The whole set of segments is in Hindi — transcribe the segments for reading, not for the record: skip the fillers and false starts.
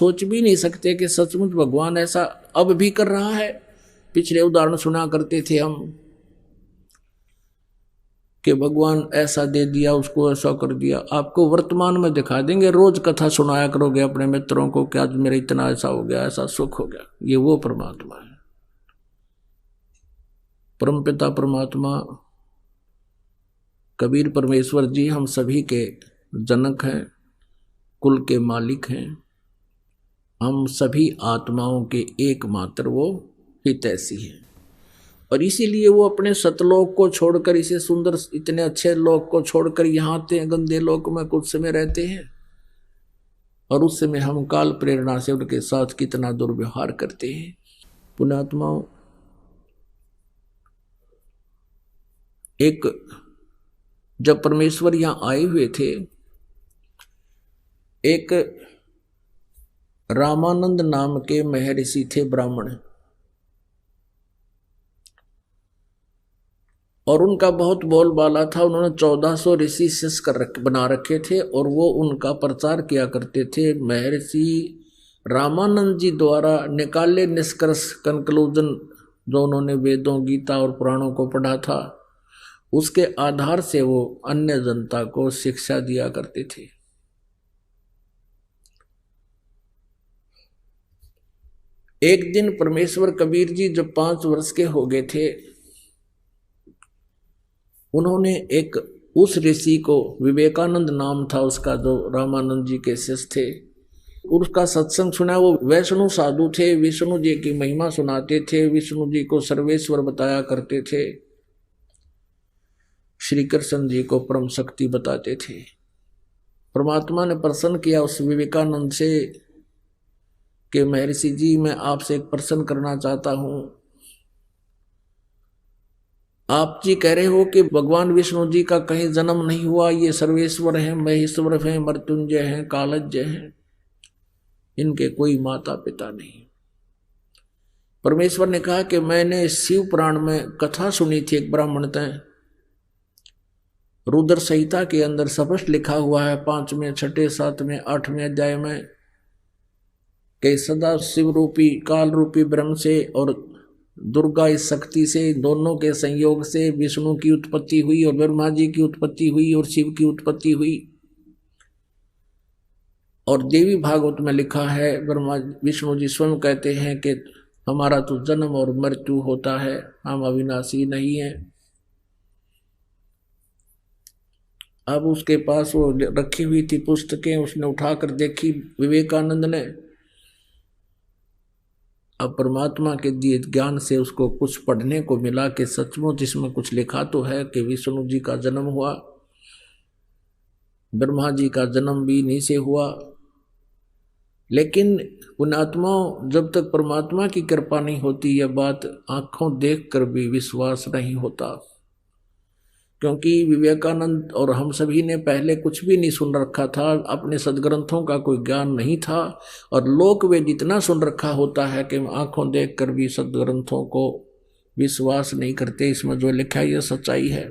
सोच भी नहीं सकते कि सचमुच भगवान ऐसा अब भी कर रहा है। पिछले उदाहरण सुना करते थे हम कि भगवान ऐसा दे दिया, उसको ऐसा कर दिया। आपको वर्तमान में दिखा देंगे, रोज कथा सुनाया करोगे अपने मित्रों को कि आज मेरा इतना ऐसा हो गया, ऐसा सुख हो गया। ये वो परमात्मा है। परमपिता परमात्मा कबीर परमेश्वर जी हम सभी के जनक हैं, कुल के मालिक हैं। हम सभी आत्माओं के एकमात्र वो हितैषी हैं, और इसीलिए वो अपने सतलोक को छोड़कर, इसे सुंदर इतने अच्छे लोक को छोड़कर यहाँ आते हैं, गंदे लोक में कुछ समय रहते हैं, और उस समय हम काल प्रेरणा से उनके साथ कितना दुर्व्यवहार करते हैं। पुण्यात्माओं, एक जब परमेश्वर यहाँ आए हुए थे, एक रामानंद नाम के महर्षि थे, ब्राह्मण, और उनका बहुत बोलबाला था। उन्होंने 1400 ऋषि शिष्य बना रखे थे, और वो उनका प्रचार किया करते थे। महर्षि रामानंद जी द्वारा निकाले निष्कर्ष, कंक्लूजन, जो उन्होंने वेदों, गीता और पुराणों को पढ़ा था, उसके आधार से वो अन्य जनता को शिक्षा दिया करते थे। एक दिन परमेश्वर कबीर जी जब 5 वर्ष के हो गए थे, उन्होंने एक उस ऋषि को, विवेकानंद नाम था उसका, जो रामानंद जी के शिष्य थे, उसका सत्संग सुना। वो वैष्णु साधु थे, विष्णु जी की महिमा सुनाते थे, विष्णु जी को सर्वेश्वर बताया करते थे, श्री कृष्ण जी को परम शक्ति बताते थे। परमात्मा ने प्रसन्न किया उस विवेकानंद से कि महर्षि जी, मैं आपसे एक प्रश्न करना चाहता हूं। आप जी कह रहे हो कि भगवान विष्णु जी का कहीं जन्म नहीं हुआ, ये सर्वेश्वर हैं, महेश्वर हैं, मृत्युंजय हैं, कालज्ञ हैं, इनके कोई माता पिता नहीं। परमेश्वर ने कहा कि मैंने शिव पुराण में कथा सुनी थी, एक ब्राह्मण तय रुद्र संहिता के अंदर स्पष्ट लिखा हुआ है, 5वें, 6ठे, 7वें, 8वें अध्याय में, कि सदा शिव रूपी काल रूपी ब्रह्म से और दुर्गा इस शक्ति से, दोनों के संयोग से विष्णु की उत्पत्ति हुई, और ब्रह्मा जी की उत्पत्ति हुई, और शिव की उत्पत्ति हुई। और देवी भागवत में लिखा है, ब्रह्मा विष्णु जी स्वयं कहते हैं कि हमारा तो जन्म और मृत्यु होता है, हम अविनाशी नहीं हैं। अब उसके पास वो रखी हुई थी पुस्तकें, उसने उठाकर देखी विवेकानंद ने। अब परमात्मा के दिए ज्ञान से उसको कुछ पढ़ने को मिला कि सचमुच इसमें कुछ लिखा तो है कि विष्णु जी का जन्म हुआ, ब्रह्मा जी का जन्म भी इन्हीं से हुआ। लेकिन पुण्यात्मा, जब तक परमात्मा की कृपा नहीं होती, यह बात आंखों देखकर भी विश्वास नहीं होता। क्योंकि विवेकानंद और हम सभी ने पहले कुछ भी नहीं सुन रखा था, अपने सदग्रंथों का कोई ज्ञान नहीं था, और लोक वेद जितना सुन रखा होता है कि आंखों देखकर भी सदग्रंथों को विश्वास नहीं करते। इसमें जो लिखा है यह सच्चाई है,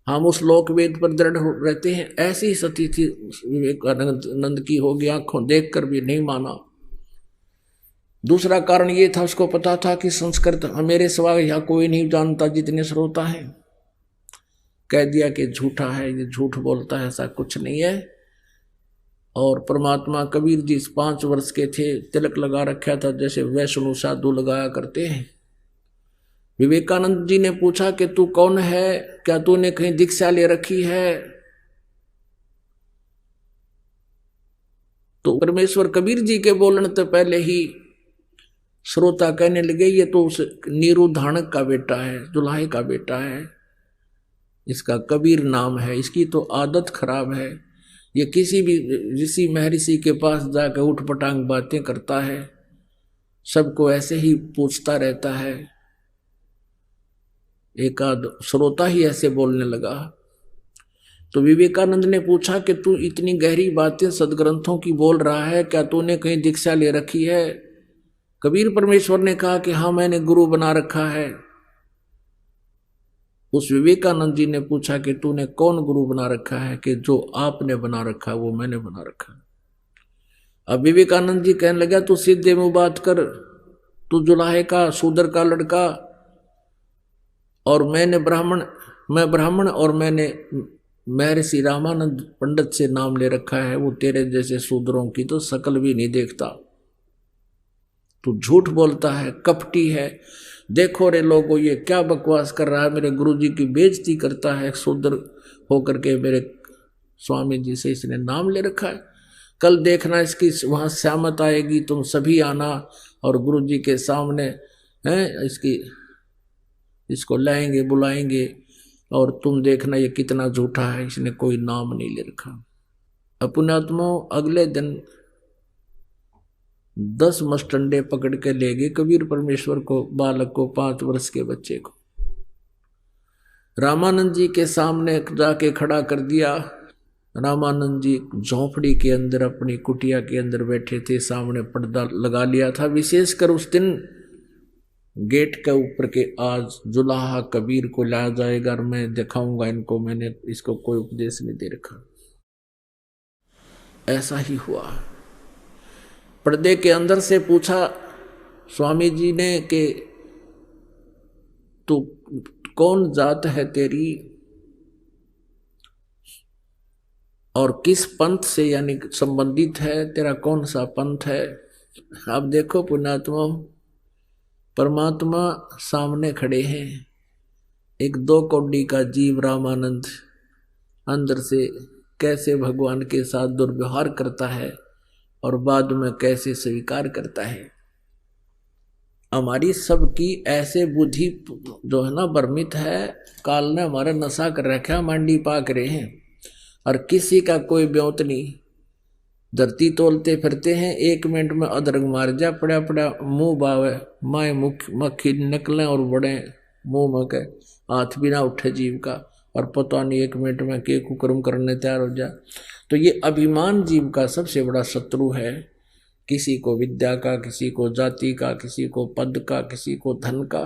हम उस लोक वेद पर दृढ़ रहते हैं। ऐसी स्थिति विवेकानंद की होगी, आंखों देखकर भी नहीं माना। दूसरा कारण ये था, उसको पता था कि संस्कृत मेरे सिवा यहाँ कोई नहीं जानता जितने श्रोता हैं। कह दिया कि झूठा है, ये झूठ बोलता है, ऐसा कुछ नहीं है। और परमात्मा कबीर जी 5 वर्ष के थे, तिलक लगा रखा था जैसे वैष्णु साधु लगाया करते हैं। विवेकानंद जी ने पूछा कि तू कौन है, क्या तूने कहीं दीक्षा ले रखी है? तो परमेश्वर कबीर जी के बोलने तो पहले ही श्रोता कहने लगे, ये तो उस नीरू धानक का बेटा है, दुल्हाई का बेटा है, इसका कबीर नाम है, इसकी तो आदत खराब है, ये किसी भी ऋषि महर्षि के पास जाकर उठपटांग बातें करता है, सबको ऐसे ही पूछता रहता है। एक आध श्रोता ही ऐसे बोलने लगा। तो विवेकानंद ने पूछा कि तू इतनी गहरी बातें सदग्रंथों की बोल रहा है, क्या तूने कहीं दीक्षा ले रखी है? कबीर परमेश्वर ने कहा कि हाँ, मैंने गुरु बना रखा है। उस विवेकानंद जी ने पूछा कि तूने कौन गुरु बना रखा है? कि जो आपने बना रखा वो मैंने बना रखा। अब विवेकानंद जी कहने लगा तू सीधे मुंह बात कर, तू जुलाहे का शूद्र का लड़का, और मैं ब्राह्मण और मैंने महर्षि रामानंद पंडित से नाम ले रखा है, वो तेरे जैसे शूद्रों की तो शकल भी नहीं देखता, तू झूठ बोलता है, कपटी है। देखो रे लोगों, ये क्या बकवास कर रहा है, मेरे गुरुजी की बेइज्जती करता है, शूद्र होकर के मेरे स्वामी जी से इसने नाम ले रखा है। कल देखना इसकी वहां श्यामत आएगी, तुम सभी आना और गुरुजी के सामने हैं इसको लाएंगे बुलाएंगे, और तुम देखना ये कितना झूठा है, इसने कोई नाम नहीं ले रखा। अपनात्मा अगले दिन 10 मस्टंडे पकड़ के ले गए कबीर परमेश्वर को, बालक को, 5 वर्ष के बच्चे को रामानंद जी के सामने जाके खड़ा कर दिया। रामानंद जी झोपड़ी के अंदर अपनी कुटिया के अंदर बैठे थे, सामने पर्दा लगा लिया था। विशेषकर उस दिन गेट के ऊपर के आज जुलाहा कबीर को लाया जाएगा और मैं दिखाऊंगा इनको, मैंने इसको कोई उपदेश नहीं दे रखा। ऐसा ही हुआ। पर्दे के अंदर से पूछा स्वामी जी ने कि तू कौन जात है तेरी और किस पंथ से यानी संबंधित है, तेरा कौन सा पंथ है। अब देखो पुण्यात्मा, परमात्मा सामने खड़े हैं, एक 2 कौड़ी का जीव रामानंद अंदर से कैसे भगवान के साथ दुर्व्यवहार करता है और बाद में कैसे स्वीकार करता है। हमारी सबकी ऐसे बुद्धि जो है ना भ्रमित है, काल ने हमारा नशा कर रखा, मांडी पाक रहे हैं और किसी का कोई ब्योत नहीं। धरती तोलते फिरते हैं, 1 मिनट में अदरक मार जा, पड़ा पड़ा मुंह बावे, माए मक्खी निकले और बड़े मुंह में के हाथ भी ना उठे जीव का, और पता नहीं 1 मिनट में के कुकर्म करने तैयार हो जाए। तो ये अभिमान जीव का सबसे बड़ा शत्रु है। किसी को विद्या का, किसी को जाति का, किसी को पद का, किसी को धन का,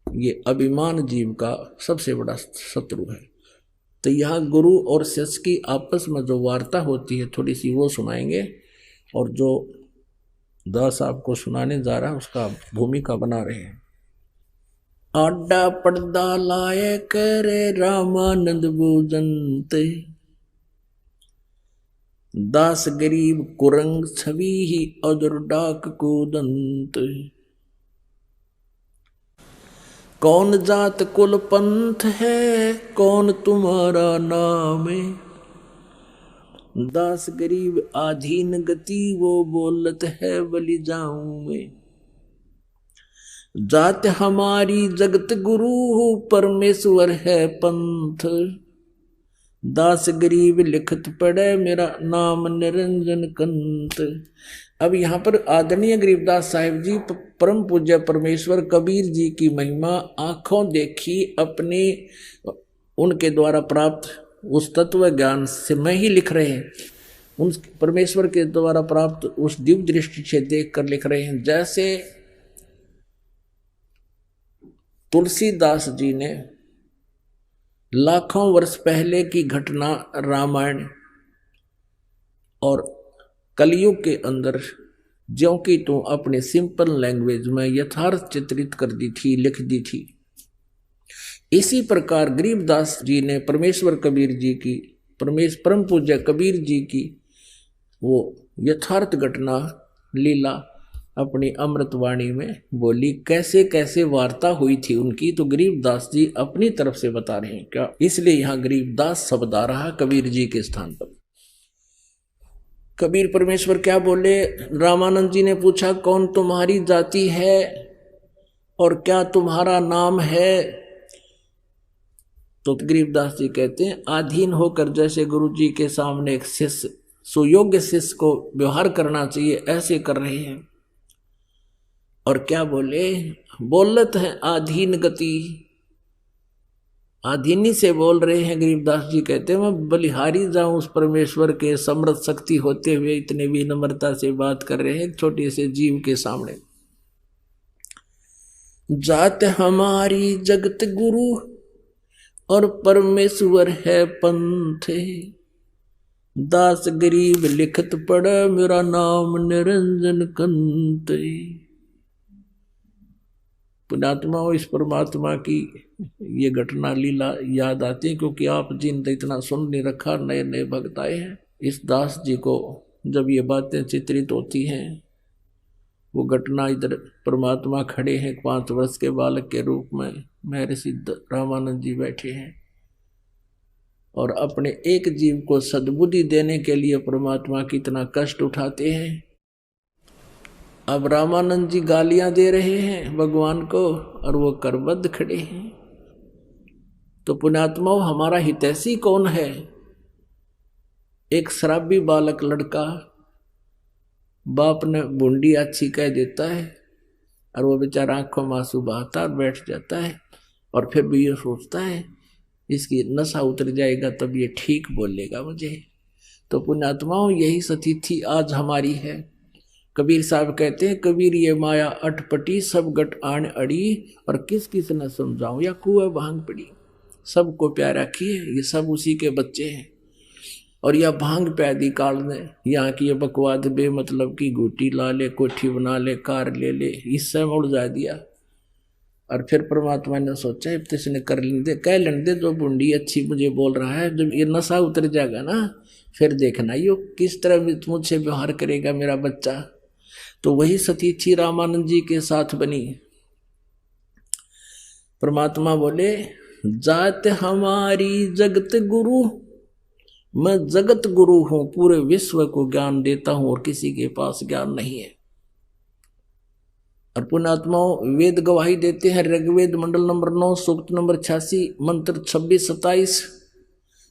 ये अभिमान जीव का सबसे बड़ा शत्रु है। तो यहाँ गुरु और शिष्य की आपस में जो वार्ता होती है थोड़ी सी वो सुनाएंगे, और जो दास आपको सुनाने जा रहा है उसका भूमिका बना रहे हैं। आडा पर्दा लाए करे रामानंद बूजंत, दास गरीब कुरंग छवि ही अजर डाक कूदंत। कौन जात कुल पंथ है, कौन तुम्हारा नाम है, दास गरीब आधीन गति वो बोलत है बलि जाऊं मैं। जात हमारी जगत गुरु परमेश्वर है पंथ, दास गरीब लिखत पढ़े मेरा नाम निरंजन कंत। अब यहाँ पर आदरणीय गरीबदास साहिब जी परम पूज्य परमेश्वर कबीर जी की महिमा आंखों देखी अपने उनके द्वारा प्राप्त उस तत्व ज्ञान से में ही लिख रहे हैं, उन परमेश्वर के द्वारा प्राप्त उस दिव्य दृष्टि से देख कर लिख रहे हैं। जैसे तुलसीदास जी ने लाखों वर्ष पहले की घटना रामायण और कलयुग के अंदर ज्यों की तो अपने सिंपल लैंग्वेज में यथार्थ चित्रित कर दी थी, लिख दी थी। इसी प्रकार गरीबदास जी ने परमेश्वर कबीर जी की, परम पूज्य कबीर जी की वो यथार्थ घटना लीला अपनी अमृतवाणी में बोली। कैसे कैसे वार्ता हुई थी उनकी, तो गरीबदास जी अपनी तरफ से बता रहे हैं क्या, इसलिए यहां गरीबदास शब्द आ रहा कबीर जी के स्थान पर। कबीर परमेश्वर क्या बोले, रामानंद जी ने पूछा कौन तुम्हारी जाति है और क्या तुम्हारा नाम है, तो गरीबदास जी कहते हैं आधीन होकर जैसे गुरु जी के सामने एक शिष्य सुयोग्य शिष्य को व्यवहार करना चाहिए ऐसे कर रहे हैं। और क्या बोले, बोलत है आधीन गति, आधीनी से बोल रहे हैं। गरीबदास जी कहते हैं मैं बलिहारी जाऊं उस परमेश्वर के समर्थ शक्ति होते हुए इतने विनम्रता से बात कर रहे हैं छोटे से जीव के सामने। जात हमारी जगत गुरु और परमेश्वर है पंथ, दास गरीब लिखत पढ़ मेरा नाम निरंजन कंत। पुण्यात्मा इस परमात्मा की ये घटना लीला याद आती है, क्योंकि आप जिन इतना सुन नहीं रखा, नए नए भक्त आए हैं। इस दास जी को जब ये बातें चित्रित होती हैं, वो घटना, इधर परमात्मा खड़े हैं 5 वर्ष के बालक के रूप में, महर्षि रामानंद जी बैठे हैं और अपने एक जीव को सद्बुद्धि देने के लिए परमात्मा कितना कष्ट उठाते हैं। अब रामानंद जी गालियां दे रहे हैं भगवान को और वो करबद्ध खड़े हैं। तो पुण्यात्माओं, हमारा हितैषी कौन है? एक शराबी बालक लड़का बाप ने बूंदी अच्छी कह देता है और वो बेचारा आंखों में आंसू बहाता और बैठ जाता है, और फिर भी ये सोचता है इसकी नशा उतर जाएगा तब ये ठीक बोलेगा मुझे। तो पुण्यात्माओं, यही स्थिति आज हमारी है। कबीर साहब कहते हैं, कबीर ये माया अटपटी सब गट आन अड़ी, और किस किस न समझाऊं या कुएं भांग पड़ी। सबको प्यारा किए, ये सब उसी के बच्चे हैं। और यह भांग पैदी काल ने यहाँ की ये बकवाद बेमतलब की गोटी ला ले, कोठी बना ले, कार ले ले, इससे मुड़ जा दिया। और फिर परमात्मा ने सोचा इसने कर लेने दे, कह लेने दे, जो बूंदी अच्छी मुझे बोल रहा है, जब ये नशा उतर जाएगा ना फिर देखना यो किस तरह मुझसे व्यवहार करेगा मेरा बच्चा। तो वही स्थिति रामानंद जी के साथ बनी। परमात्मा बोले, जात हमारी जगत गुरु, मैं जगत गुरु हूं, पूरे विश्व को ज्ञान देता हूं और किसी के पास ज्ञान नहीं है। और पुण्यात्माओं, वेद गवाही देते हैं। ऋग्वेद मंडल नंबर 9 सूक्त नंबर 86 मंत्र 26-27,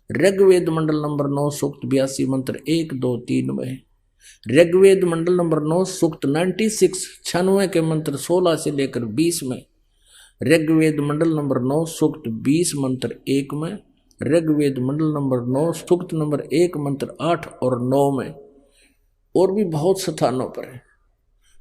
ऋग्वेद मंडल नंबर 9 सूक्त 82 मंत्र 1, 2, 3 में, ऋग्वेद मंडल नंबर 9 सूक्त 96 96 के मंत्र 16 से लेकर 20 में, ऋग्वेद मंडल नंबर 9 सूक्त 20 मंत्र 1 में, ऋग्वेद मंडल नंबर 9 सूक्त नंबर 1 मंत्र 8 और 9 में, और भी बहुत स्थानों पर है।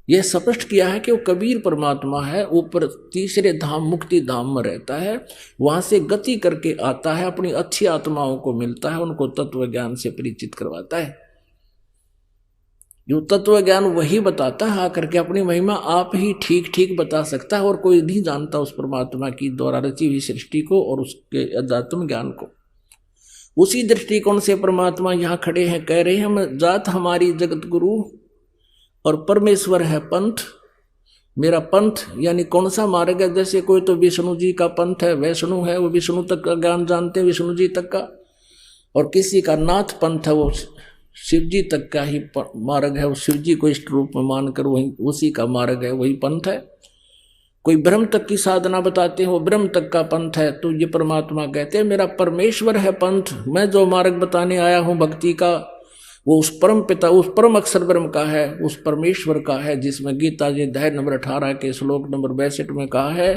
यह स्पष्ट किया है कि वो कबीर परमात्मा है, ऊपर तीसरे धाम मुक्ति धाम में रहता है, वहां से गति करके आता है, अपनी अच्छी आत्माओं को मिलता है, उनको तत्व ज्ञान से परिचित करवाता है। जो तत्व ज्ञान वही बताता है आकर के, अपनी महिमा आप ही ठीक ठीक बता सकता है, और कोई नहीं जानता उस परमात्मा की द्वारा रची हुई सृष्टि को और उसके अध्यात्म ज्ञान को। उसी दृष्टिकोण से परमात्मा यहाँ खड़े हैं, कह रहे हैं, जात हमारी जगत गुरु और परमेश्वर है पंथ। मेरा पंथ यानी कौन सा मार्ग है? जैसे कोई तो विष्णु जी का पंथ है, वैष्णु है, वो विष्णु तक का ज्ञान जानते हैं, विष्णु जी तक का, और किसी का नाथ पंथ है, वो शिव जी तक का ही मार्ग है, वो शिव जी को इष्ट रूप में मानकर वही उसी का मार्ग है, वही पंथ है। कोई ब्रह्म तक की साधना बताते हैं, वो ब्रह्म तक का पंथ है। तो ये परमात्मा कहते हैं, मेरा परमेश्वर है पंथ, मैं जो मार्ग बताने आया हूँ भक्ति का, वो उस परम पिता, उस परम अक्षर ब्रह्म का है, उस परमेश्वर का है, जिसमें गीता जी अध्याय नंबर 18 के श्लोक नंबर 62 में कहा है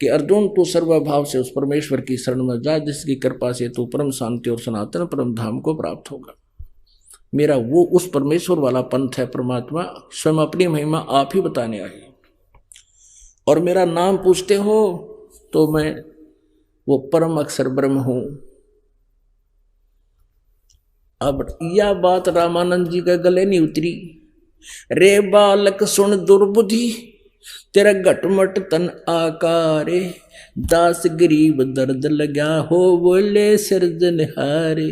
कि अर्जुन तू सर्वभाव से उस परमेश्वर की शरण में जा, जिसकी कृपा से तू परम शांति और सनातन परम धाम को प्राप्त होगा। मेरा वो उस परमेश्वर वाला पंथ है। परमात्मा स्वयं अपनी महिमा आप ही बताने आए, और मेरा नाम पूछते हो तो मैं वो परम अक्षर ब्रह्म हूं। अब यह बात रामानंद जी के गले नहीं उतरी। रे बालक सुन दुर्बुद्धि, तेरा घटमट तन आकारे, दास गरीब दर्द लगा हो बोले सिरजनहारे।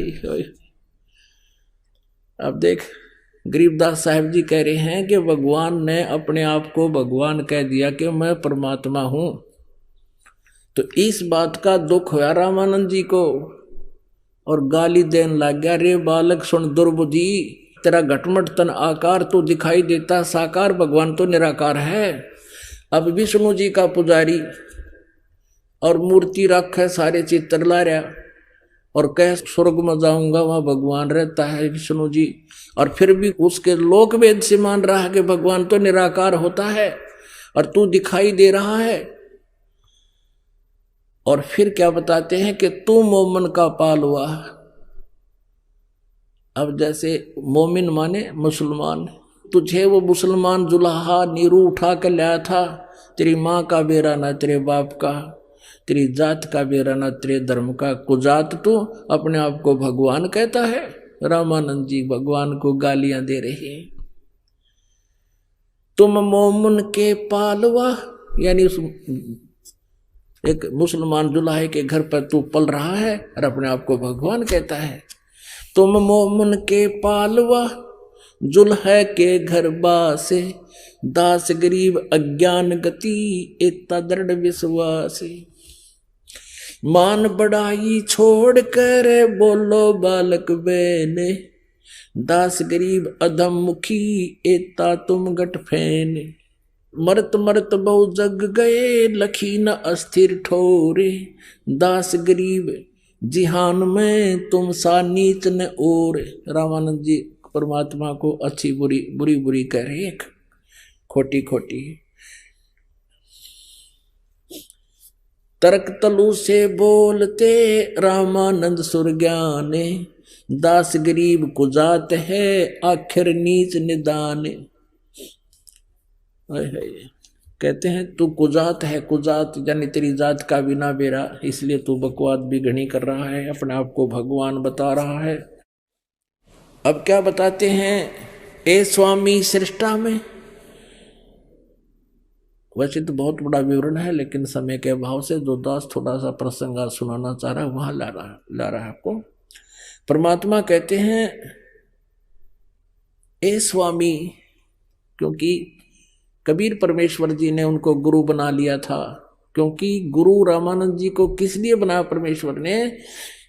अब देख, गरीबदास साहब जी कह रहे हैं कि भगवान ने अपने आप को भगवान कह दिया कि मैं परमात्मा हूं। तो इस बात का दुख हुआ रामानंद जी को, और गाली देने लग गया, रे बालक सुन दुर्बुद्धि, तेरा घटमट तन आकार तो दिखाई देता, साकार भगवान तो निराकार है। अब विष्णु जी का पुजारी और मूर्ति रख है, सारे चित्र ला रहा, और कह स्वर्ग में जाऊंगा वहां भगवान रहता है विष्णु जी, और फिर भी उसके लोक वेद से मान रहा है कि भगवान तो निराकार होता है और तू दिखाई दे रहा है। और फिर क्या बताते हैं कि तू मोमन का पाल हुआ। अब जैसे मोमिन माने मुसलमान, तुझे वो मुसलमान जुलाहा नीरू उठा कर लाया था, तेरी माँ का बेरा ना तेरे बाप का, तेरी जात का बेरा ना तेरे धर्म का, कुजात तू अपने आप को भगवान कहता है। रामानंद जी भगवान को गालियां दे रहे हैं। तुम मोमुन के पालवा, यानी उस एक मुसलमान दुल्हे के घर पर तू पल रहा है और अपने आप को भगवान कहता है। तुम मोमुन के पालवा जुल्हे के घर बासे, दास गरीब अज्ञान गति इतना दृढ़ विश्वास। मान बढ़ाई छोड़ कर बोलो बालक बेने, दास गरीब अधम मुखी एता तुम गट फैन। मरत मरत बहु जग गए लखी न अस्थिर ठोरे, दास गरीब जिहान में तुम सा नीच न ओर। रामानंद जी परमात्मा को अच्छी बुरी बुरी बुरी कह रहे, खोटी खोटी। तर्क तलु से बोलते रामानंद सुरज्ञाने, दास गरीब कुजात है आखिर नीच निदान। कहते हैं तू कुजात है, कुजात यानी तेरी जात का बिना बेरा, इसलिए तू बकवाद भी घनी कर रहा है, अपने आप को भगवान बता रहा है। अब क्या बताते हैं, ए स्वामी सृष्टा में। वैसे तो बहुत बड़ा विवरण है, लेकिन समय के अभाव से जो दास थोड़ा सा प्रसंग सुनाना चाह रहा है वहां ला रहा है आपको। परमात्मा कहते हैं ए स्वामी, क्योंकि कबीर परमेश्वर जी ने उनको गुरु बना लिया था। क्योंकि गुरु रामानंद जी को किस लिए बनाया परमेश्वर ने,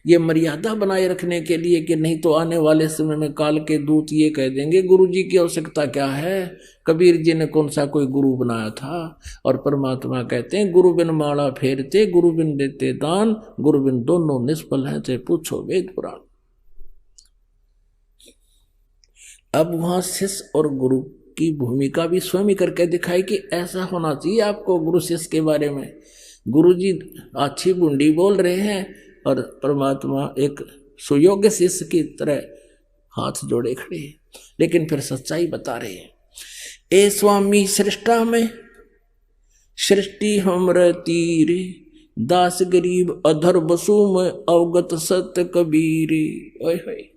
ये मर्यादा बनाए रखने के लिए कि नहीं तो आने वाले समय में काल के दूत ये कह देंगे गुरु जी की आवश्यकता क्या है, कबीर जी ने कौन सा कोई गुरु बनाया था। और परमात्मा कहते हैं गुरु बिन माला फेरते, गुरु बिन देते दान, गुरु बिन दोनों निष्फल हैं, चाहे पूछो वेद पुराण। अब वहां शिष्य और गुरु की भूमिका भी स्वयं ही करके दिखाई कि ऐसा होना चाहिए आपको गुरु शिष्य के बारे में। गुरु जी अच्छी बूंदी बोल रहे हैं और परमात्मा एक सुयोग्य शिष्य की तरह हाथ जोड़े खड़े हैं, लेकिन फिर सच्चाई बता रहे हैं। ए स्वामी सृष्टा में सृष्टि हमर तीरे, दास गरीब अधर बसु में अवगत सत्य कबीरे। ओए होए,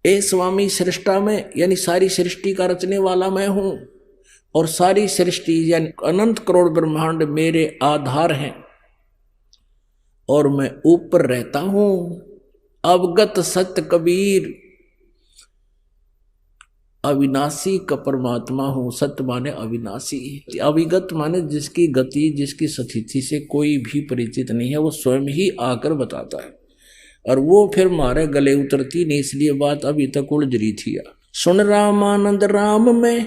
ए स्वामी सृष्टा में यानी सारी सृष्टि का रचने वाला मैं हूं, और सारी सृष्टि यानी अनंत करोड़ ब्रह्मांड मेरे आधार हैं, और मैं ऊपर रहता हूं। अवगत सत्य कबीर, अविनाशी का परमात्मा हूं। सत्य माने अविनाशी, अविगत माने जिसकी गति जिसकी स्थिति से कोई भी परिचित नहीं है, वो स्वयं ही आकर बताता है, और वो फिर मारे गले उतरती नहीं, इसलिए बात अभी तक उलझ रही थी। सुन रामानंद राम में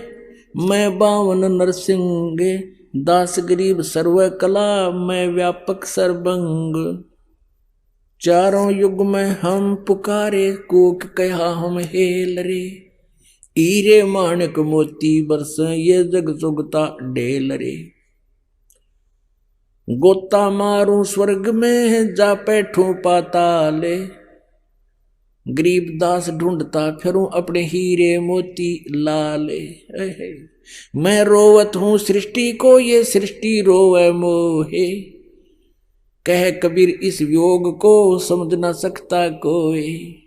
मैं बावन नरसिंगे, दास गरीब सर्व कला मैं व्यापक सर्वंग। चारों युग में हम पुकारे कोक कहा हम हेल रे, हीरे माणक मोती बरस ये जग सुगता ढेल रे। गोता मारूं स्वर्ग में जा बैठूं पाताले, गरीब दास ढूंढता फिरूं अपने हीरे मोती लाले। मैं रोवत हूं सृष्टि को ये सृष्टि रोवे मोहे, कह कबीर इस योग को समझ ना सकता कोई।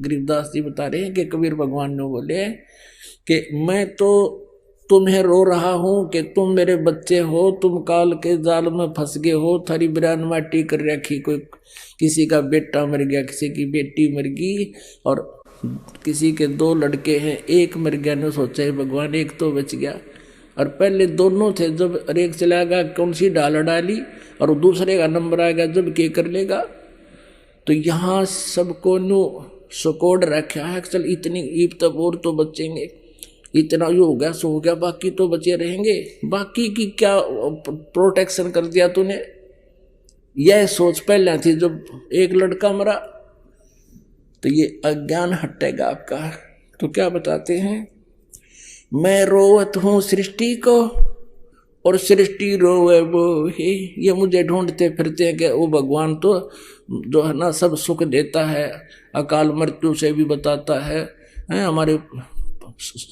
गरीबदास जी बता रहे हैं कि कबीर भगवान ने बोले कि मैं तो तुम्हें रो रहा हूं कि तुम मेरे बच्चे हो, तुम काल के जाल में फंस गए हो, थारी बिरान माटी कर रखी, कोई किसी का बेटा मर गया, किसी की बेटी मर गई, और किसी के 2 लड़के हैं, एक मर गया, ने सोचा भगवान एक तो बच गया, और पहले दोनों थे, जब एक चला गया कौन सी डाल डाली, और दूसरे का नंबर आ गया जब के कर लेगा। तो यहाँ सबको नो सकोड़ रखा है, चल इतनी ईब तब और तो बचेंगे, इतना यो हो गया सो हो गया, बाकी तो बचे रहेंगे, बाकी की क्या प्रोटेक्शन कर दिया तूने। यह सोच पहले थी, जब एक लड़का मरा तो ये अज्ञान हटेगा आपका। तो क्या बताते हैं, मैं रोवत हूं सृष्टि को और सृष्टि रोवे वो ही। ये मुझे ढूंढते फिरते हैं कि वो भगवान तो जो है ना सब सुख देता है, अकाल मृत्यु से भी बताता है, हमारे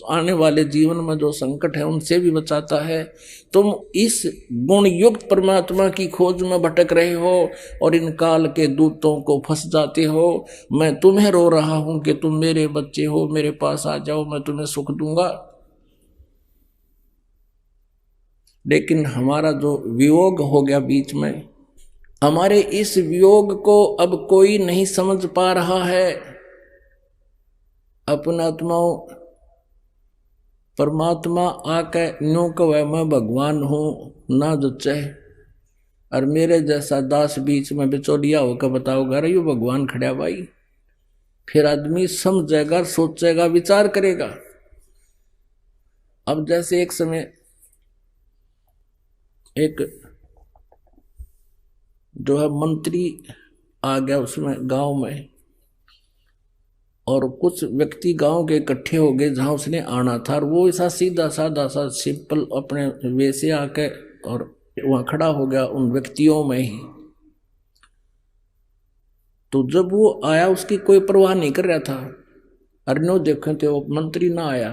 आने वाले जीवन में जो संकट है उनसे भी बचाता है। तुम इस गुण युक्त परमात्मा की खोज में भटक रहे हो और इन काल के दूतों को फंस जाते हो। मैं तुम्हें रो रहा हूं कि तुम मेरे बच्चे हो, मेरे पास आ जाओ, मैं तुम्हें सुख दूंगा। लेकिन हमारा जो वियोग हो गया बीच में, हमारे इस वियोग को अब कोई नहीं समझ पा रहा है। अपना आत्माओं परमात्मा आके न्यू कहे मैं भगवान हूं ना जचे, और मेरे जैसा दास बीच में बिचौलिया होकर बताओगा अरे यू भगवान खड़ा भाई, फिर आदमी समझेगा, सोचेगा, विचार करेगा। अब जैसे एक समय एक जो है मंत्री आ गया उसमें गांव में, और कुछ व्यक्ति गांव के इकट्ठे हो गए जहां उसने आना था, और वो ऐसा सीधा साधा सा सिंपल अपने वे से आके और वहां खड़ा हो गया उन व्यक्तियों में ही। तो जब वो आया उसकी कोई परवाह नहीं कर रहा था, अरनो देखे थे वो मंत्री ना आया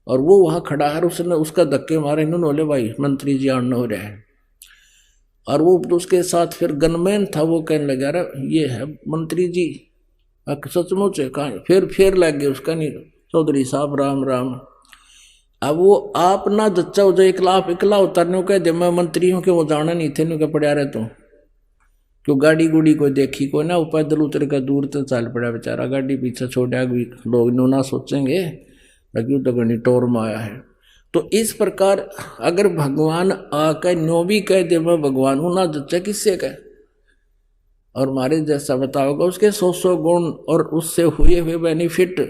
और वो वहां खड़ा है, उसने उसका धक्के मारे, इन्होंने बोले भाई मंत्री जी आना हो रहा है। और वो उसके साथ फिर गनमैन था, वो कहने लगा अरे ये है मंत्री जी, सचमुच है कहा, फिर लग गए उसका, नहीं चौधरी साहब राम राम। अब वो आप ना जच्चा हो जाए, इकला उतरने कह दे मैं मंत्री हूँ कि वो जाना नहीं थे नु के पड़ा रहे तो क्यों गाड़ी गुड़ी कोई देखी कोई ना, वो पैदल उतर कर दूर तक चल पड़ा बेचारा, गाड़ी पीछे छोड़ा, लोग नो ना सोचेंगे क्यों तो गणी टोर में आया है। तो इस प्रकार अगर भगवान आकर नो भी कह दे मैं भगवान हूं ना जच्चा किससे कह, और मारे जैसा बताओगा उसके 100 गुण और उससे हुए हुए बेनिफिट,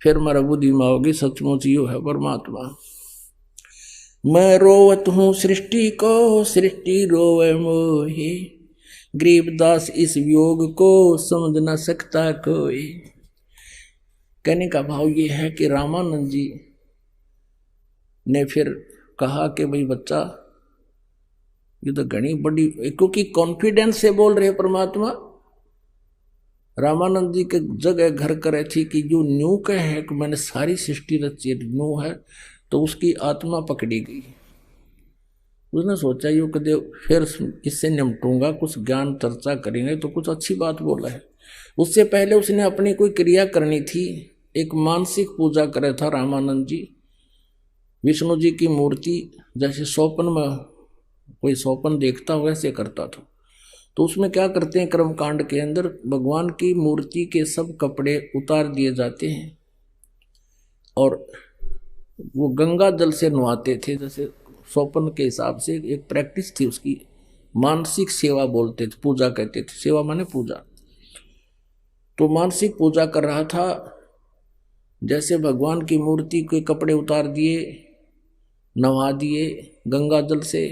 फिर मारा बुद्धि में होगी सचमुच यू है परमात्मा। मैं रोवत हूँ सृष्टि को, सृष्टि रोवे मोहे, गरीबदास इस वियोग को समझ न सकता कोई। कहने का भाव ये है कि रामानंद जी ने फिर कहा कि भाई बच्चा ये तो घनी बड़ी, क्योंकि कॉन्फिडेंस से बोल रहे परमात्मा। रामानंद जी के जगह घर करे थी कि जो न्यू के है कि मैंने सारी सृष्टि रची न्यू है, तो उसकी आत्मा पकड़ी गई। उसने सोचा यू कदे फिर इससे निपटूंगा, कुछ ज्ञान चर्चा करेंगे तो कुछ अच्छी बात बोला है। उससे पहले उसने अपनी कोई क्रिया करनी थी, एक मानसिक पूजा करे था रामानंद जी। विष्णु जी की मूर्ति जैसे स्वप्न में कोई स्वप्न देखता हो वैसे करता था। तो उसमें क्या करते हैं, कर्मकांड के अंदर भगवान की मूर्ति के सब कपड़े उतार दिए जाते हैं और वो गंगा जल से नहाते थे, जैसे स्वप्न के हिसाब से एक प्रैक्टिस थी उसकी। मानसिक सेवा बोलते थे, पूजा कहते थे, सेवा माने पूजा। तो मानसिक पूजा कर रहा था, जैसे भगवान की मूर्ति के कपड़े उतार दिए, नहा दिए गंगा जल से,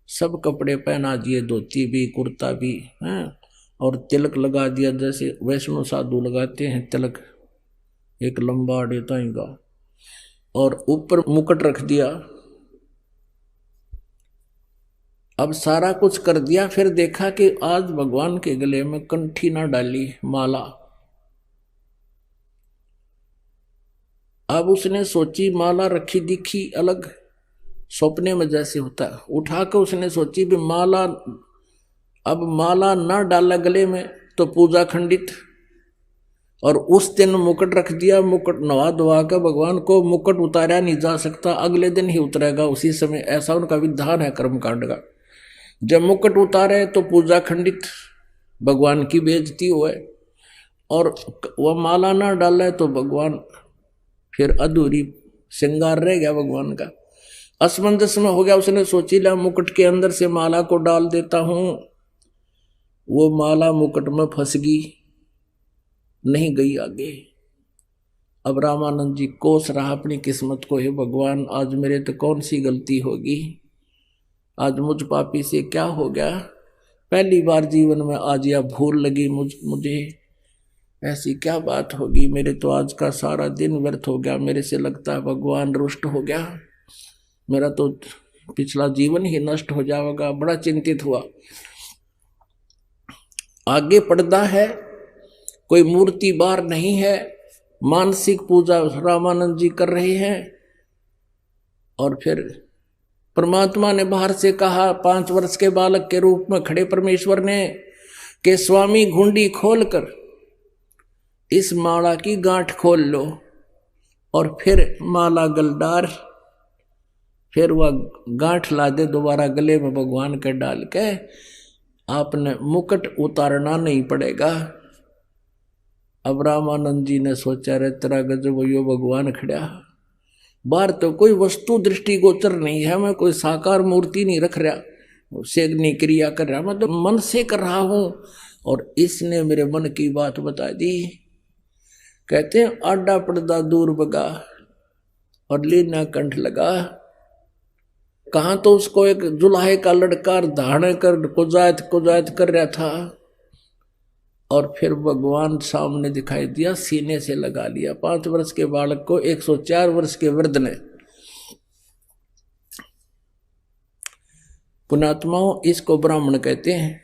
सब कपड़े पहना दिए, धोती भी कुर्ता भी हैं, और तिलक लगा दिया जैसे वैष्णो साधु लगाते हैं तिलक, एक लंबा डेताई का, और ऊपर मुकुट रख दिया। अब सारा कुछ कर दिया, फिर देखा कि आज भगवान के गले में कंठी ना डाली माला। अब उसने सोची माला रखी दिखी अलग, सपने में जैसे होता है, उठा कर उसने सोची भी माला, अब माला ना डाला गले में तो पूजा खंडित। और उस दिन मुकुट रख दिया, मुकुट नवा धोवा कर भगवान को मुकुट उतारा नहीं जा सकता, अगले दिन ही उतरेगा उसी समय, ऐसा उनका विधान है कर्मकांड का। जब मुकुट उतारे तो पूजा खंडित, भगवान की बेइज्जती हुए, और वह माला ना डाले तो भगवान फिर अधूरी श्रृंगार रह गया भगवान का। असमंजस में हो गया, उसने सोची ला मुकुट के अंदर से माला को डाल देता हूं। वो माला मुकुट में फंस गई, नहीं गई आगे। अब रामानंद जी कोस रहा अपनी किस्मत को, हे भगवान आज मेरे तो कौन सी गलती होगी, आज मुझ पापी से क्या हो गया, पहली बार जीवन में आज यह भूल लगी मुझे, ऐसी क्या बात होगी, मेरे तो आज का सारा दिन व्यर्थ हो गया, मेरे से लगता है भगवान रुष्ट हो गया, मेरा तो पिछला जीवन ही नष्ट हो जाएगा। बड़ा चिंतित हुआ। आगे पर्दा है, कोई मूर्ति बाहर नहीं है, मानसिक पूजा रामानंद जी कर रहे हैं। और फिर परमात्मा ने बाहर से कहा, 5 वर्ष के बालक के रूप में खड़े परमेश्वर ने, कि स्वामी घुंडी खोलकर इस माला की गांठ खोल लो और फिर माला गलदार, फिर वह गांठ ला दे दोबारा गले में भगवान के डाल के, आपने मुकुट उतारना नहीं पड़ेगा। अब रामानंद जी ने सोचा, रे तेरा गजब यो भगवान खड़ा, बाहर तो कोई वस्तु दृष्टि गोचर नहीं है, मैं कोई साकार मूर्ति नहीं रख रहा, सेगनी क्रिया कर रहा, मैं तो मन से कर रहा हूं। और इसने मेरे मन की बात बता दी। कहते हैं आडा पर्दा दूर भगा और लीना कंठ लगा। कहां तो उसको एक जुल्हे का लड़का धारण कर कुजायत कर रहा था, और फिर भगवान सामने दिखाई दिया, सीने से लगा लिया। 5 वर्ष के बालक को 104 वर्ष के वृद्ध ने। पुण्यात्माओं, इसको ब्राह्मण कहते हैं,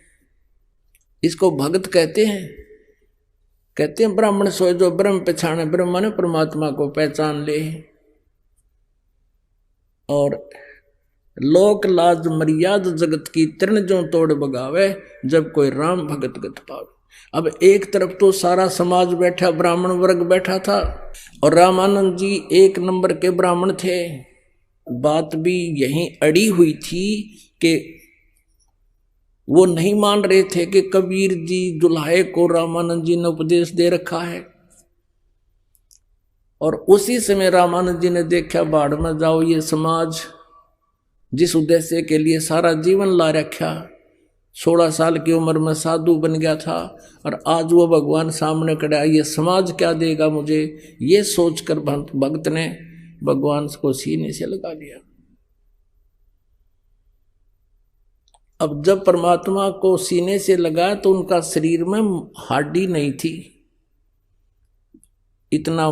इसको भगत कहते हैं। कहते हैं ब्राह्मण सोए जो ब्रह्म पहचाने, ब्रह्म ने परमात्मा को पहचान ले। और लोक लाज मर्याद जगत की तृण जो तोड़ बगावे, जब कोई राम भगत गत पावे। अब एक तरफ तो सारा समाज बैठा, ब्राह्मण वर्ग बैठा था, और रामानंद जी 1 नंबर के ब्राह्मण थे। बात भी यहीं अड़ी हुई थी कि वो नहीं मान रहे थे कि कबीर जी दुल्हे को रामानंद जी ने उपदेश दे रखा है। और उसी समय रामानंद जी ने देखा, बाढ़ में जाओ, ये समाज जिस उद्देश्य के लिए सारा जीवन ला रखा, 16 साल की उम्र में साधु बन गया था, और आज वो भगवान सामने खड़ा, ये समाज क्या देगा मुझे, ये सोचकर भक्त ने भगवान को सीने से लगा लिया। अब जब परमात्मा को सीने से लगाया तो उनका शरीर में हड्डी नहीं थी, इतना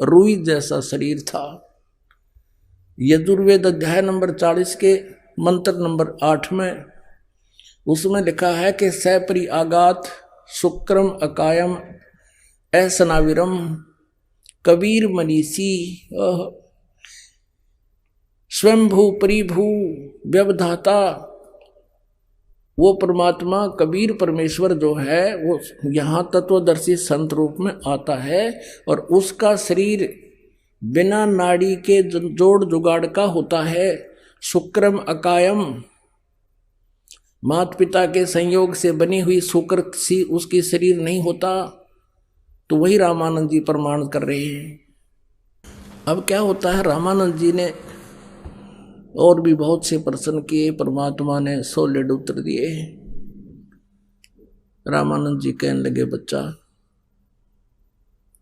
रुई जैसा शरीर था। यजुर्वेद अध्याय नंबर 40 के मंत्र नंबर 8 में उसमें लिखा है कि सपरि आगात शुक्रम अकायम असनाविरम कबीर मनीषी स्वयंभू परिभू व्यवधाता। वो परमात्मा कबीर परमेश्वर जो है वो यहाँ तत्वदर्शी संत रूप में आता है, और उसका शरीर बिना नाड़ी के जोड़ जुगाड़ का होता है। शुक्रम अकायम, माता पिता के संयोग से बनी हुई शुक्र सी उसकी शरीर नहीं होता। तो वही रामानंद जी प्रमाण कर रहे हैं। अब क्या होता है, रामानंद जी ने और भी बहुत से प्रश्न किए, परमात्मा ने सॉलिड उत्तर दिए। रामानंद जी कहने लगे, बच्चा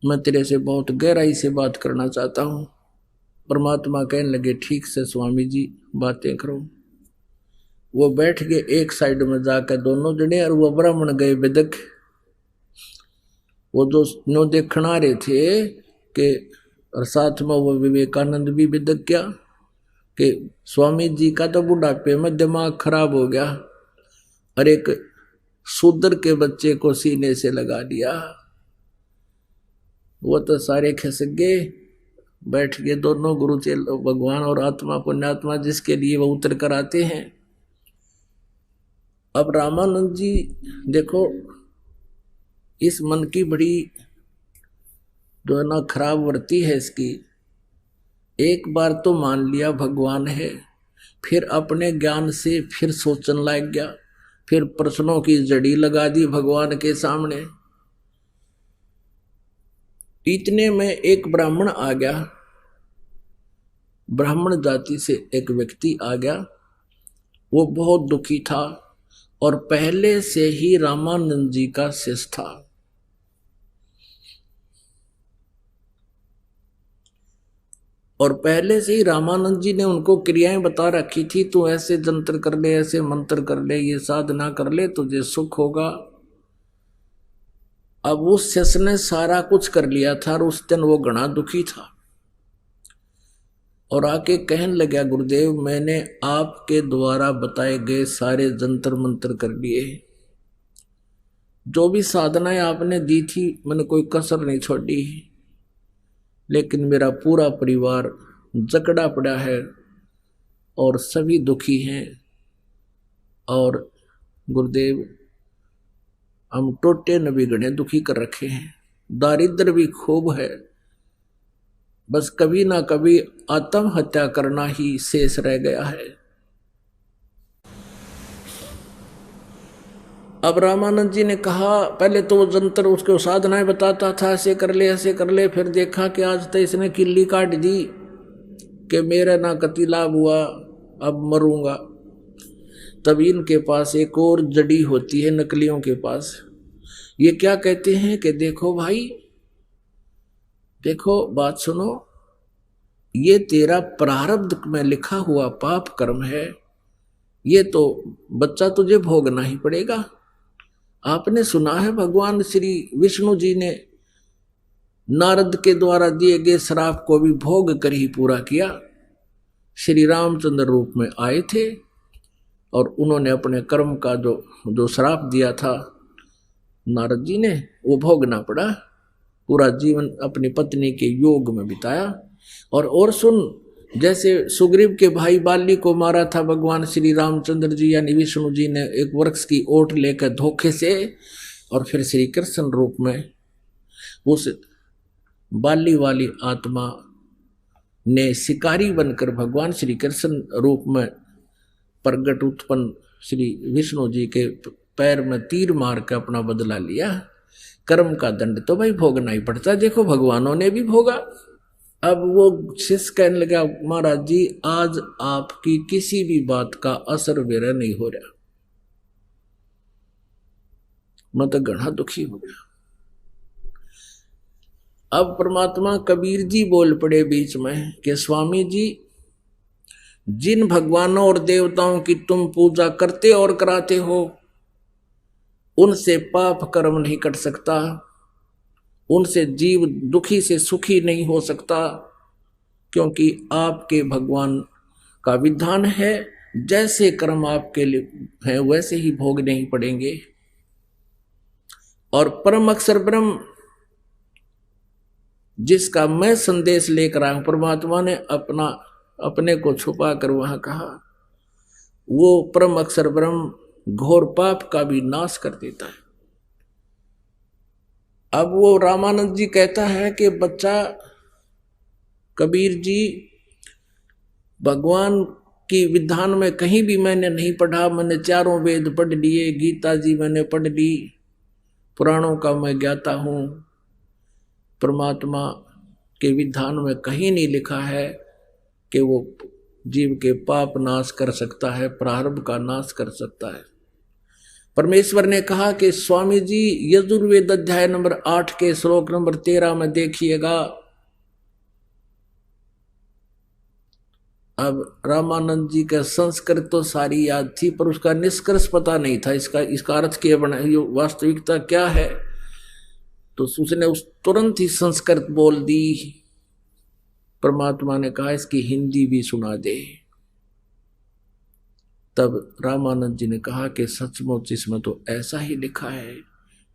मैं तेरे से बहुत गहराई से बात करना चाहता हूं। परमात्मा कहने लगे, ठीक से स्वामी जी बातें करो। वो बैठ गए एक साइड में जाकर दोनों जने, और वो ब्राह्मण गए विदक। वो जो नो देखना रहे थे कि, और साथ में वो विवेकानंद भी विदक क्या कि स्वामी जी का तो बुढ़ापे में दिमाग खराब हो गया, और एक शूद्र के बच्चे को सीने से लगा दिया। वो तो सारे खिसक गए, बैठ गए दोनों गुरु चेला, भगवान और आत्मा पुण्यात्मा जिसके लिए वो उतर कर आते हैं। अब रामानंद जी देखो, इस मन की बड़ी जो है ना खराब वृत्ति है इसकी। एक बार तो मान लिया भगवान है, फिर अपने ज्ञान से फिर सोचने लग गया, फिर प्रश्नों की जड़ी लगा दी भगवान के सामने। इतने में एक ब्राह्मण आ गया, ब्राह्मण जाति से एक व्यक्ति आ गया। वो बहुत दुखी था और पहले से ही रामानंद जी का शिष्य था। और पहले से ही रामानंद जी ने उनको क्रियाएं बता रखी थी, तू ऐसे जंतर कर ले, ऐसे मंत्र कर ले, ये साधना कर ले, तुझे सुख होगा। अब उस शिष्य ने सारा कुछ कर लिया था, और उस दिन वो घना दुखी था और आके कहने लगा, गुरुदेव मैंने आपके द्वारा बताए गए सारे जंतर मंत्र कर लिए, जो भी साधनाएं आपने दी थी मैंने कोई कसर नहीं छोड़ी। लेकिन मेरा पूरा परिवार जकड़ा पड़ा है और सभी दुखी हैं। और गुरुदेव हम टोटे न भी गणे दुखी कर रखे हैं, दारिद्र भी खूब है, बस कभी ना कभी आत्महत्या करना ही शेष रह गया है। अब रामानंद जी ने कहा, पहले तो वो जंतर उसको साधनाएं बताता था, ऐसे कर ले ऐसे कर ले, फिर देखा कि आज तो इसने किल्ली काट दी कि मेरा ना कति लाभ हुआ, अब मरूंगा। तभी इनके पास एक और जड़ी होती है नकलियों के पास। ये क्या कहते हैं कि देखो भाई, देखो बात सुनो, ये तेरा प्रारब्ध में लिखा हुआ पाप कर्म है, ये तो बच्चा तुझे भोगना ही पड़ेगा। आपने सुना है भगवान श्री विष्णु जी ने नारद के द्वारा दिए गए श्राप को भी भोग कर ही पूरा किया। श्री रामचंद्र रूप में आए थे और उन्होंने अपने कर्म का जो श्राप दिया था नारद जी ने, वो भोगना पड़ा। पूरा जीवन अपनी पत्नी के योग में बिताया। और सुन, जैसे सुग्रीव के भाई बाली को मारा था भगवान श्री रामचंद्र जी यानी विष्णु जी ने एक वृक्ष की ओट लेकर धोखे से, और फिर श्री कृष्ण रूप में उस बाली वाली आत्मा ने शिकारी बनकर भगवान श्री कृष्ण रूप में प्रगट उत्पन्न श्री विष्णु जी के पैर में तीर मार के अपना बदला लिया। कर्म का दंड तो भाई भोगना ही पड़ता है, देखो भगवानों ने भी भोगा। अब वो शिष्य कहने लगा, महाराज जी आज आपकी किसी भी बात का असर मेरा नहीं हो रहा, मैं तो घना दुखी हो गया। अब परमात्मा कबीर जी बोल पड़े बीच में कि स्वामी जी, जिन भगवानों और देवताओं की तुम पूजा करते और कराते हो, उनसे पाप कर्म नहीं कट सकता, उनसे जीव दुखी से सुखी नहीं हो सकता, क्योंकि आपके भगवान का विधान है जैसे कर्म आपके लिए है वैसे ही भोगने ही पड़ेंगे। और परम अक्षर ब्रह्म जिसका मैं संदेश लेकर आया हूं, परमात्मा ने अपने को छुपा कर वहां कहा, वो परम अक्षर ब्रह्म घोर पाप का भी नाश कर देता है। अब वो रामानंद जी कहता है कि बच्चा कबीर जी, भगवान की विधान में कहीं भी मैंने नहीं पढ़ा, मैंने चारों वेद पढ़ लिए, गीता जी मैंने पढ़ ली, पुराणों का मैं ज्ञाता हूं, परमात्मा के विधान में कहीं नहीं लिखा है कि वो जीव के पाप नाश कर सकता है, प्रारब्ध का नाश कर सकता है। परमेश्वर ने कहा कि स्वामी जी यजुर्वेद अध्याय नंबर 8 के श्लोक नंबर 13 में देखिएगा। अब रामानंद जी का संस्कृत तो सारी याद थी, पर उसका निष्कर्ष पता नहीं था, इसका अर्थ क्या बना, वास्तविकता क्या है। तो उसने तुरंत ही संस्कृत बोल दी। परमात्मा ने कहा इसकी हिंदी भी सुना दे। तब रामानंद जी ने कहा कि सचमुच इसमें तो ऐसा ही लिखा है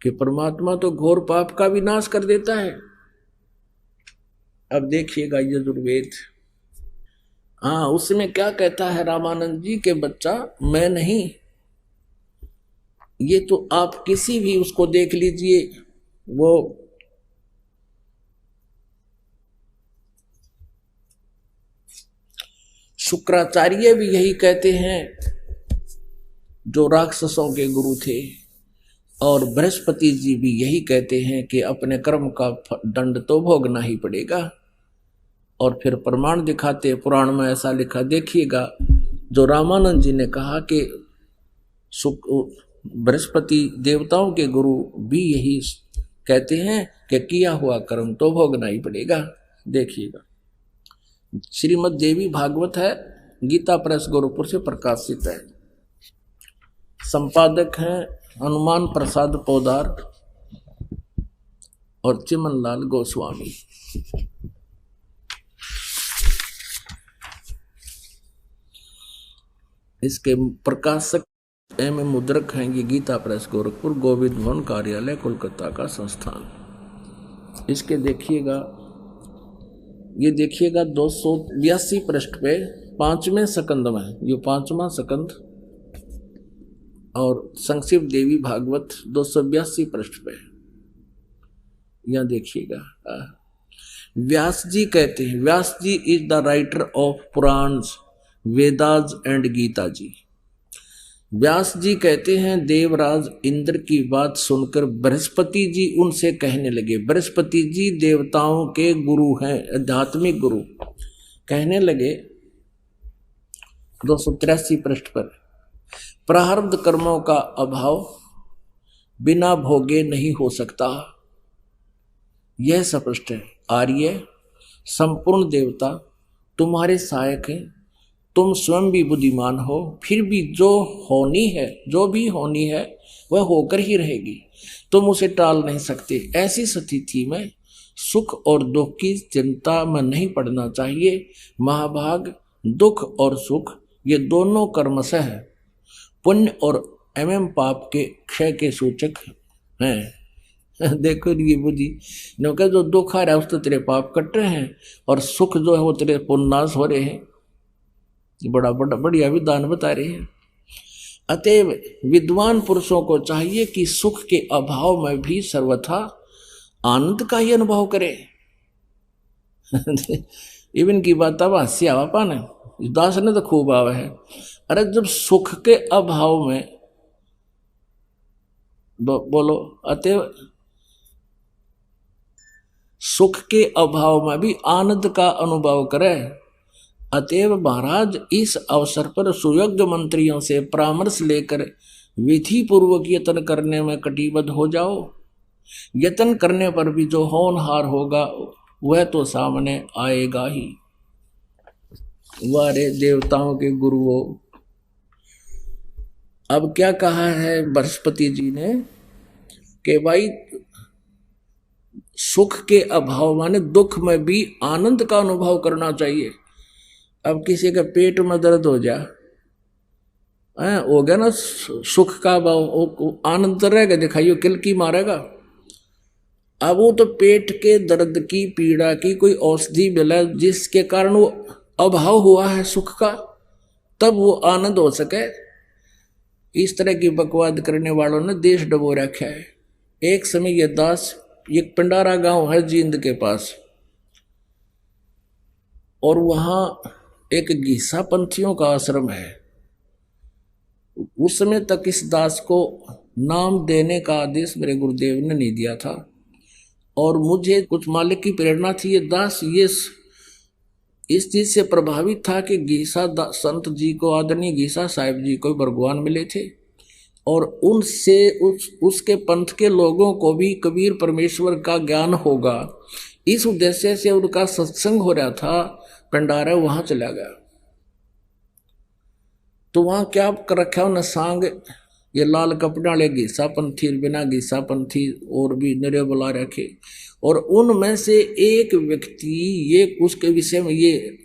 कि परमात्मा तो घोर पाप का विनाश कर देता है। अब देखिएगा यजुर्वेद, हाँ उसमें क्या कहता है रामानंद जी के बच्चा, मैं नहीं, ये तो आप किसी भी उसको देख लीजिए, वो शुक्राचार्य भी यही कहते हैं जो राक्षसों के गुरु थे, और बृहस्पति जी भी यही कहते हैं कि अपने कर्म का दंड तो भोगना ही पड़ेगा। और फिर प्रमाण दिखाते, पुराण में ऐसा लिखा, देखिएगा जो रामानंद जी ने कहा कि बृहस्पति देवताओं के गुरु भी यही कहते हैं कि किया हुआ कर्म तो भोगना ही पड़ेगा। देखिएगा श्रीमद् देवी भागवत है, गीता प्रेस गोरखपुर से प्रकाशित है। संपादक हैं हनुमान प्रसाद पोदार और चिमन लाल गोस्वामी। इसके प्रकाशक एवं मुद्रक हैं ये गीता प्रेस गोरखपुर, गोविंद भवन कार्यालय कोलकाता का संस्थान। इसके देखिएगा ये देखिएगा 282 पृष्ठ पे 5वें स्कंद में, ये 5वां स्कंद और संक्षिप्त देवी भागवत 282 पृष्ठ पे, यहां देखिएगा। व्यास जी कहते हैं, Vyas ji is the writer of Purans, Vedas and Gita ji. Vyas ji कहते हैं देवराज इंद्र की बात सुनकर बृहस्पति जी उनसे कहने लगे, बृहस्पति जी देवताओं के गुरु हैं, आध्यात्मिक गुरु, कहने लगे 283 पृष्ठ पर, प्रारब्ध कर्मों का अभाव बिना भोगे नहीं हो सकता। यह स्पष्ट है। आर्य संपूर्ण देवता तुम्हारे सहायक हैं, तुम स्वयं भी बुद्धिमान हो, फिर भी जो होनी है, जो भी होनी है वह होकर ही रहेगी, तुम उसे टाल नहीं सकते। ऐसी स्थिति में सुख और दुख की चिंता में नहीं पड़ना चाहिए। महाभाग दुख और सुख ये दोनों कर्मशः है, पुण्य और एवं पाप के क्षय के सूचक हैं। देखो ये बुद्धि ने कहा, जो दुख आ रहा है उस तो तेरे पाप कट रहे हैं, और सुख जो है वो तेरे पुण्यनाश हो रहे हैं। बड़ा बड़ा बढ़िया विधान बता रहे हैं। अतएव विद्वान पुरुषों को चाहिए कि सुख के अभाव में भी सर्वथा आनंद का ही अनुभव करें। इवन की बात अब हास्य आवा पाने, दास ने तो खूब आवा है। अरे जब सुख के अभाव में बोलो, अतएव सुख के अभाव में भी आनंद का अनुभव करे। अतएव महाराज इस अवसर पर सुयोग्य मंत्रियों से परामर्श लेकर विधि पूर्वक यत्न करने में कटिबद्ध हो जाओ। यत्न करने पर भी जो होनहार होगा वह तो सामने आएगा ही। वारे देवताओं के गुरुओं, अब क्या कहा है बृहस्पति जी ने कि भाई सुख के अभाव माने दुख में भी आनंद का अनुभव करना चाहिए। अब किसी का पेट में दर्द हो जा, हो गया ना सुख का अभाव, आनंद रहेगा, दिखाइयो किलकी मारेगा। अब वो तो पेट के दर्द की पीड़ा की कोई औषधि मिला जिसके कारण वो अभाव हुआ है सुख का, तब वो आनंद हो सके। इस तरह की बकवाद करने वालों ने देश डबो रखा है। एक समय ये दास, एक पिंडारा गांव है जींद के पास, और वहां एक गीसा पंथियों का आश्रम है। उस समय तक इस दास को नाम देने का आदेश मेरे गुरुदेव ने नहीं दिया था, और मुझे कुछ मालिक की प्रेरणा थी। ये दास ये इस चीज से प्रभावित था कि गीसा संत जी को, आदरणीय गीसा साहिब जी को भगवान मिले थे, और उनसे उसके पंथ के लोगों को भी कबीर परमेश्वर का ज्ञान होगा, इस उद्देश्य से उनका सत्संग हो रहा था। पंडारा वहां चला गया तो वहां क्या कर रखा उन्हें सांग, ये लाल कपड़े वाले गीसा पंथी, बिना गीसा पंथी और भी निरे बुला रखे, और उनमें से एक व्यक्ति ये उसके विषय में ये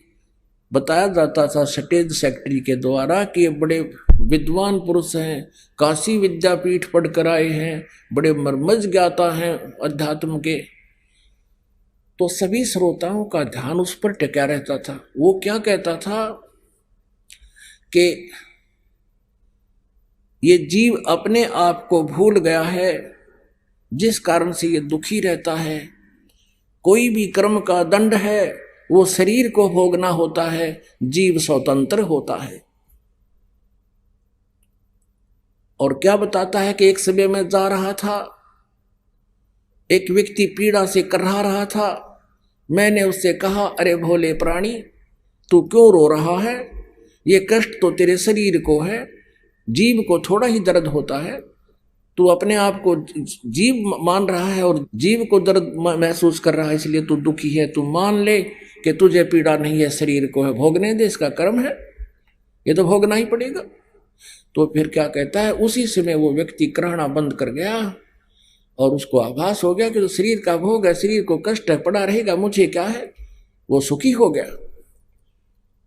बताया जाता था स्टेज सेक्रेटरी के द्वारा कि ये बड़े विद्वान पुरुष हैं, काशी विद्यापीठ पढ़कर आए हैं, बड़े मर्मज ज्ञाता हैं अध्यात्म के। तो सभी श्रोताओं का ध्यान उस पर टिका रहता था। वो क्या कहता था कि ये जीव अपने आप को भूल गया है, जिस कारण से ये दुखी रहता है। कोई भी कर्म का दंड है वो शरीर को भोगना होता है, जीव स्वतंत्र होता है। और क्या बताता है कि एक समय में जा रहा था, एक व्यक्ति पीड़ा से करहा रहा था। मैंने उससे कहा, अरे भोले प्राणी, तू क्यों रो रहा है? ये कष्ट तो तेरे शरीर को है, जीव को थोड़ा ही दर्द होता है। तू अपने आप को जीव मान रहा है और जीव को दर्द महसूस कर रहा है, इसलिए तू दुखी है। तू मान ले कि तुझे पीड़ा नहीं है, शरीर को है, भोगने दे, इसका कर्म है, ये तो भोगना ही पड़ेगा। तो फिर क्या कहता है, उसी समय वो व्यक्ति कराहना बंद कर गया और उसको आभास हो गया कि तो शरीर का भोग है, शरीर को कष्ट है, पड़ा रहेगा, मुझे क्या है। वो सुखी हो गया।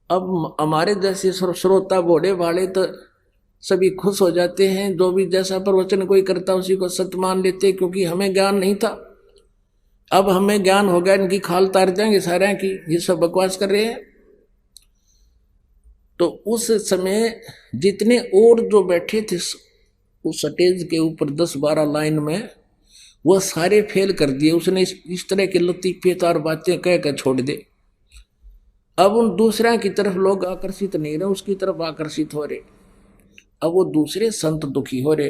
अब हमारे जैसे श्रोता बोले वाले तो सभी खुश हो जाते हैं, जो भी जैसा प्रवचन कोई करता उसी को सत्य मान लेते, क्योंकि हमें ज्ञान नहीं था। अब हमें ज्ञान हो गया, इनकी खाल तार जाएंगे सारे की, ये सब बकवास कर रहे हैं। तो उस समय जितने और जो बैठे थे उस स्टेज के ऊपर 10-12 लाइन में, वो सारे फेल कर दिए उसने। इस तरह के लतीफे तार बातें कह कर छोड़ दे। अब उन दूसरा की तरफ लोग आकर्षित नहीं रहे, उसकी तरफ आकर्षित हो रहे। अब वो दूसरे संत दुखी हो रहे।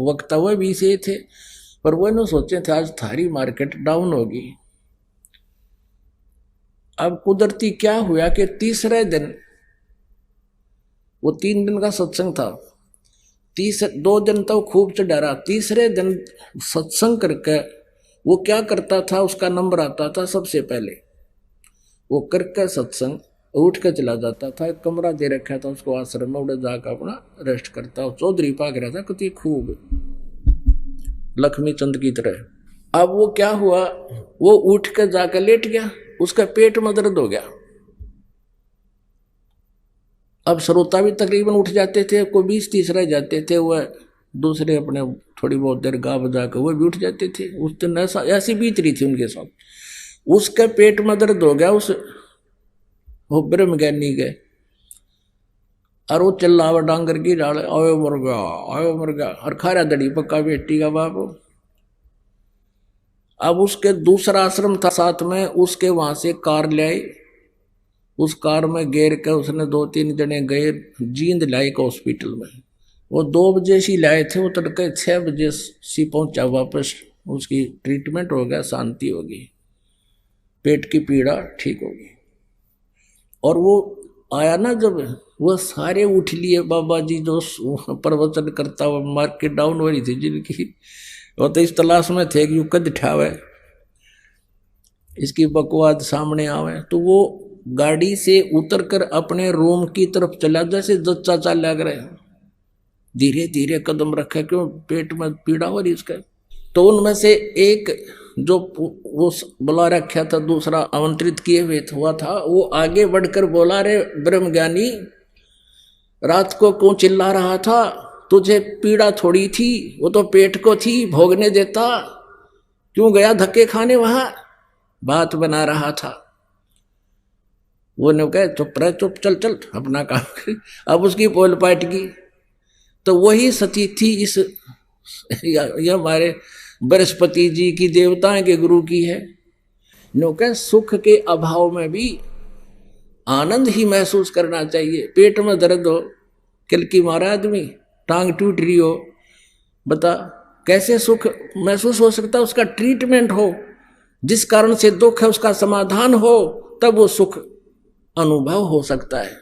वक्ता हुए भी से थे, पर वो न सोचे थे आज थारी मार्केट डाउन होगी। अब कुदरती क्या हुआ कि तीसरे दिन, वो 3 दिन का सत्संग था, 2 दिन तो खूब चढ़ा रहा, तीसरे दिन सत्संग करके वो क्या करता था, उसका नंबर आता था सबसे पहले। वो करके सत्संग उठ कर चला जाता था, एक कमरा दे रखा था उसको आश्रम में, उड़े जाकर अपना रेस्ट करता। चौधरी पाक रहा था कति खूब लक्ष्मी चंद की तरह। अब वो क्या हुआ, वो उठ कर जाकर लेट गया, उसका पेट में दर्द हो गया। अब श्रोता भी तकरीबन उठ जाते थे, कोई 20-30 रह जाते थे, वह दूसरे अपने थोड़ी बहुत देर गा बजा कर वो भी उठ जाते थे। उस दिन ऐसी बीत रही थी उनके साथ। उसके पेट में दर्द हो गया, उस वो ब्रह्म ज्ञानी गए और वो चिल्लावा डांगर की डाले, आयो मर गया, आयो मर गया, और खारा दड़ी पक्का बेटी का बाप। अब उसके दूसरा आश्रम था साथ में, उसके वहां से कार ले आई, उस कार में घेर के उसने 2-3 जने गए, जींद लाई का हॉस्पिटल में। वो 2 बजे से लाए थे, वो तड़के 6 बजे से पहुंचा वापस। उसकी ट्रीटमेंट हो गया, शांति होगी, पेट की पीड़ा ठीक होगी। और वो आया ना जब, वो सारे उठ लिए बाबा जी जो प्रवचन करता हुआ, मार्केट डाउन हो रही थी जिनकी, वो तो इस तलाश में थे कि कद ठावे इसकी बकवाद सामने आवे। तो वो गाड़ी से उतरकर अपने रूम की तरफ चला, जैसे जच्चा चाल लग रहे, धीरे धीरे कदम रखे, क्यों पेट में पीड़ा हो रही उसका। तो उनमें से एक जो वो बुला रखा था, दूसरा आमंत्रित किए हुए हुआ था, वो आगे बढ़कर बोला, रे ब्रह्म ज्ञानी, रात को क्यों चिल्ला रहा था, तुझे पीड़ा थोड़ी थी, वो तो पेट को थी, भोगने देता, क्यों गया धक्के खाने वहां, बात बना रहा था। वो ने कहा चुप रह, चुप, चल चल अपना काम कर। अब उसकी पोल पाट की। तो वही सती थी इस या हमारे बृहस्पति जी की, देवताओं के गुरु की है। नो कह सुख के अभाव में भी आनंद ही महसूस करना चाहिए। पेट में दर्द हो, किलकी मारा आदमी, टांग टूट रही हो, बता कैसे सुख महसूस हो सकता है? उसका ट्रीटमेंट हो, जिस कारण से दुख है उसका समाधान हो, तब वो सुख अनुभव हो सकता है।